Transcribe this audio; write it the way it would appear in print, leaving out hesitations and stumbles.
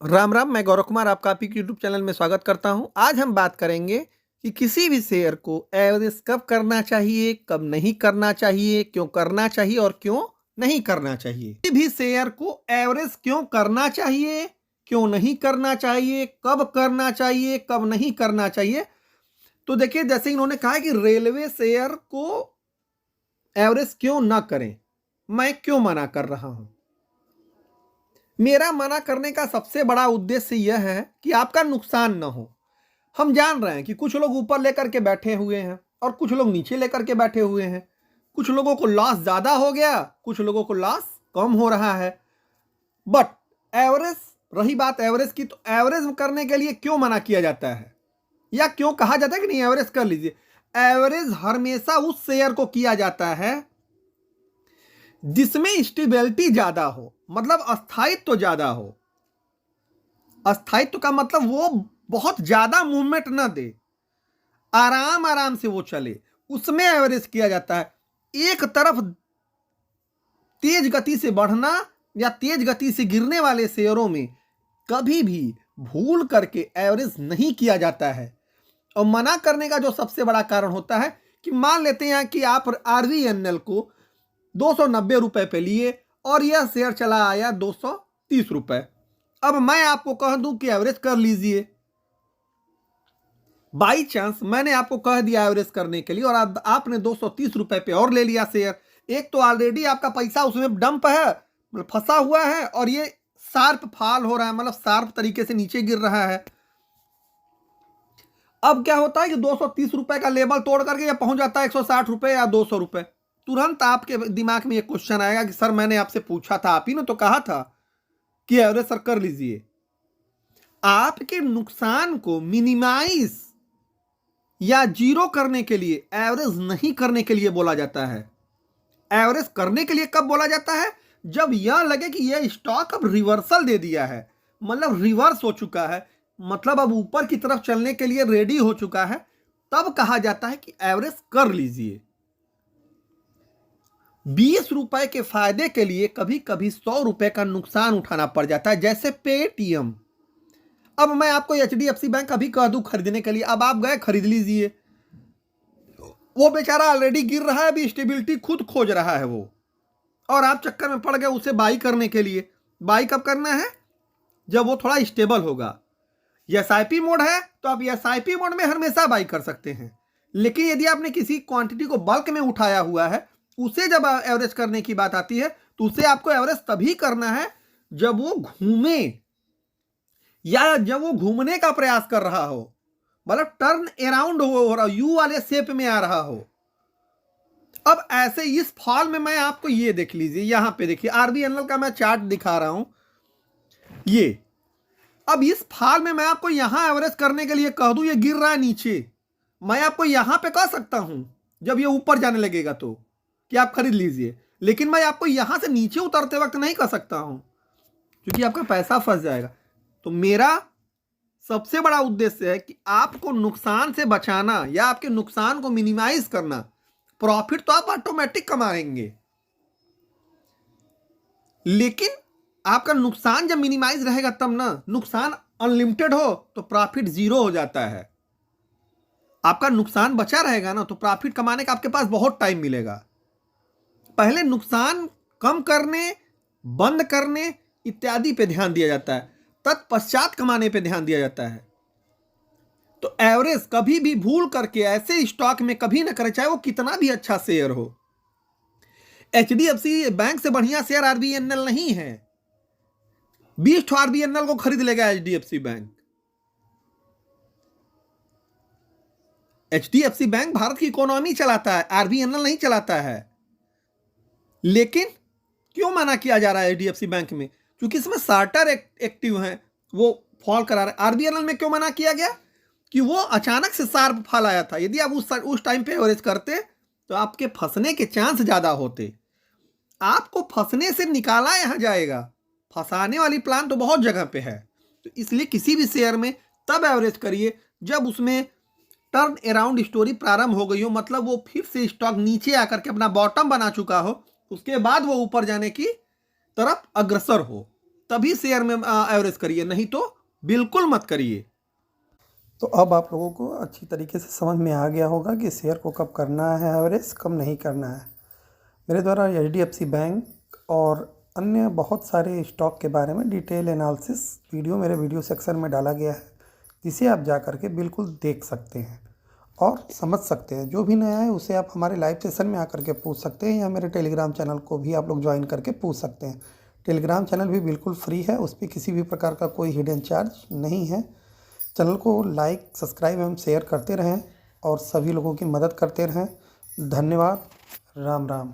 राम राम। मैं गौरव कुमार आपका आपके यूट्यूब चैनल में स्वागत करता हूं। आज हम बात करेंगे कि किसी भी शेयर को एवरेज कब करना चाहिए, कब नहीं करना चाहिए, क्यों करना चाहिए और क्यों नहीं करना चाहिए। किसी भी शेयर को एवरेज क्यों करना चाहिए, क्यों नहीं करना चाहिए, कब करना चाहिए, कब नहीं करना चाहिए। तो देखिए, जैसे इन्होंने कहा कि रेलवे शेयर को एवरेज क्यों ना करें, मैं क्यों मना कर रहा हूं। मेरा मना करने का सबसे बड़ा उद्देश्य यह है कि आपका नुकसान न हो। हम जान रहे हैं कि कुछ लोग ऊपर लेकर के बैठे हुए हैं और कुछ लोग नीचे लेकर के बैठे हुए हैं। कुछ लोगों को लॉस ज़्यादा हो गया, कुछ लोगों को लॉस कम हो रहा है। बट एवरेज, रही बात एवरेज की, तो एवरेज करने के लिए क्यों मना किया जाता है या क्यों कहा जाता है कि नहीं एवरेज कर लीजिए। एवरेज हमेशा उस शेयर को किया जाता है जिसमें स्टेबिलिटी ज़्यादा हो, मतलब स्थायित्व ज़्यादा हो। स्थायित्व का मतलब वो बहुत ज़्यादा मूवमेंट ना दे, आराम आराम से वो चले, उसमें एवरेज किया जाता है। एक तरफ तेज गति से बढ़ना या तेज गति से गिरने वाले शेयरों में कभी भी भूल करके एवरेज नहीं किया जाता है। और मना करने का जो सबसे बड़ा कारण होता है कि मान लेते हैं कि आप आरवीएनएल को 290 रुपए पे लिए और यह शेयर चला आया 230 रुपए। अब मैं आपको कह दूं कि एवरेज कर लीजिए। बाई चांस मैंने आपको कह दिया एवरेज करने के लिए और आपने 230 रुपए पे और ले लिया शेयर। एक तो ऑलरेडी आपका पैसा उसमें डंप है, मतलब फंसा हुआ है, और ये शार्प फॉल हो रहा है, मतलब शार्प तरीके से नीचे गिर रहा है। अब क्या होता है कि 230 रुपए का लेवल तोड़ करके ये पहुंच जाता है 160 रुपए या 200 रुपए। तुरंत आपके दिमाग में ये क्वेश्चन आएगा कि सर मैंने आपसे पूछा था, आप ही ने तो कहा था कि एवरेज सर कर लीजिए। आपके नुकसान को मिनिमाइज या जीरो करने के लिए एवरेज नहीं करने के लिए बोला जाता है। एवरेज करने के लिए कब बोला जाता है? जब यह लगे कि यह स्टॉक अब रिवर्सल दे दिया है, मतलब रिवर्स हो चुका है, मतलब अब ऊपर की तरफ चलने के लिए रेडी हो चुका है, तब कहा जाता है कि एवरेज कर लीजिए। 20 रुपए के फायदे के लिए कभी कभी 100 रुपए का नुकसान उठाना पड़ जाता है, जैसे पेटीएम। अब मैं आपको एचडीएफसी बैंक अभी कह दूं खरीदने के लिए, अब आप गए खरीद लीजिए। वो बेचारा ऑलरेडी गिर रहा है, अभी स्टेबिलिटी खुद खोज रहा है वो, और आप चक्कर में पड़ गए उसे बाई करने के लिए। बाई कब करना है? जब वो थोड़ा स्टेबल होगा। एसआईपी मोड है तो आप एसआईपी मोड में हमेशा बाई कर सकते हैं, लेकिन यदि आपने किसी क्वांटिटी को बल्क में उठाया हुआ है, उसे जब एवरेज करने की बात आती है तो उसे आपको एवरेज तभी करना है जब वो घूमे या जब वो घूमने का प्रयास कर रहा हो, मतलब टर्न अराउंड हो रहा, यू वाले शेप में आ रहा हो। अब ऐसे इस फॉल में मैं आपको ये देख लीजिए, यहां पे देखिए आरबीएनएल का मैं चार्ट दिखा रहा हूं ये। अब इस फॉल में मैं आपको यहां एवरेज करने के लिए कह दूं, ये गिर रहा है नीचे, मैं आपको यहां पे कह सकता हूं जब ये ऊपर जाने लगेगा तो कि आप खरीद लीजिए, लेकिन मैं आपको यहां से नीचे उतरते वक्त नहीं कह सकता हूं क्योंकि आपका पैसा फंस जाएगा। तो मेरा सबसे बड़ा उद्देश्य है कि आपको नुकसान से बचाना या आपके नुकसान को मिनिमाइज करना। प्रॉफिट तो आप ऑटोमेटिक कमाएंगे, लेकिन आपका नुकसान जब मिनिमाइज रहेगा तब ना। नुकसान अनलिमिटेड हो तो प्रॉफिट जीरो हो जाता है। आपका नुकसान बचा रहेगा ना तो प्रॉफिट कमाने का आपके पास बहुत टाइम मिलेगा। पहले नुकसान कम करने, बंद करने इत्यादि पे ध्यान दिया जाता है, तत्पश्चात कमाने पे ध्यान दिया जाता है। तो एवरेज कभी भी भूल करके ऐसे स्टॉक में कभी ना करें, चाहे वो कितना भी अच्छा शेयर हो। एचडीएफसी बैंक से बढ़िया शेयर आरबीएनएल नहीं है। 20 आरबीएनएल को खरीद लेगा HDFC bank. HDFC bank Bharat की इकोनॉमी चलाता है, आरबीएनएल नहीं चलाता है। लेकिन क्यों मना किया जा रहा है एचडीएफसी बैंक में? क्योंकि इसमें चार्टर एक्टिव हैं, वो फॉल करा रहे हैं। आरबीएनएल में क्यों मना किया गया? कि वो अचानक से शार्प फॉल आया था। यदि आप उस टाइम पे एवरेज करते तो आपके फंसने के चांस ज्यादा होते। आपको फंसने से निकाला यहां जाएगा, फंसाने वाली प्लान तो बहुत जगह पे है। तो इसलिए किसी भी शेयर में तब एवरेज करिए जब उसमें टर्न अराउंड स्टोरी प्रारंभ हो गई हो, मतलब वो फिर से स्टॉक नीचे आकर के अपना बॉटम बना चुका हो, उसके बाद वो ऊपर जाने की तरफ अग्रसर हो, तभी शेयर में एवरेज करिए, नहीं तो बिल्कुल मत करिए। तो अब आप लोगों को अच्छी तरीके से समझ में आ गया होगा कि शेयर को कब करना है एवरेज, कब नहीं करना है। मेरे द्वारा HDFC बैंक और अन्य बहुत सारे स्टॉक के बारे में डिटेल एनालिसिस वीडियो मेरे वीडियो सेक्शन में डाला गया है, जिसे आप जा कर के बिल्कुल देख सकते हैं और समझ सकते हैं। जो भी नया है उसे आप हमारे लाइव सेशन में आकर के पूछ सकते हैं, या मेरे टेलीग्राम चैनल को भी आप लोग ज्वाइन करके पूछ सकते हैं। टेलीग्राम चैनल भी बिल्कुल फ्री है, उस पर किसी भी प्रकार का कोई हिडन चार्ज नहीं है। चैनल को लाइक, सब्सक्राइब एवं शेयर करते रहें और सभी लोगों की मदद करते रहें। धन्यवाद। राम राम।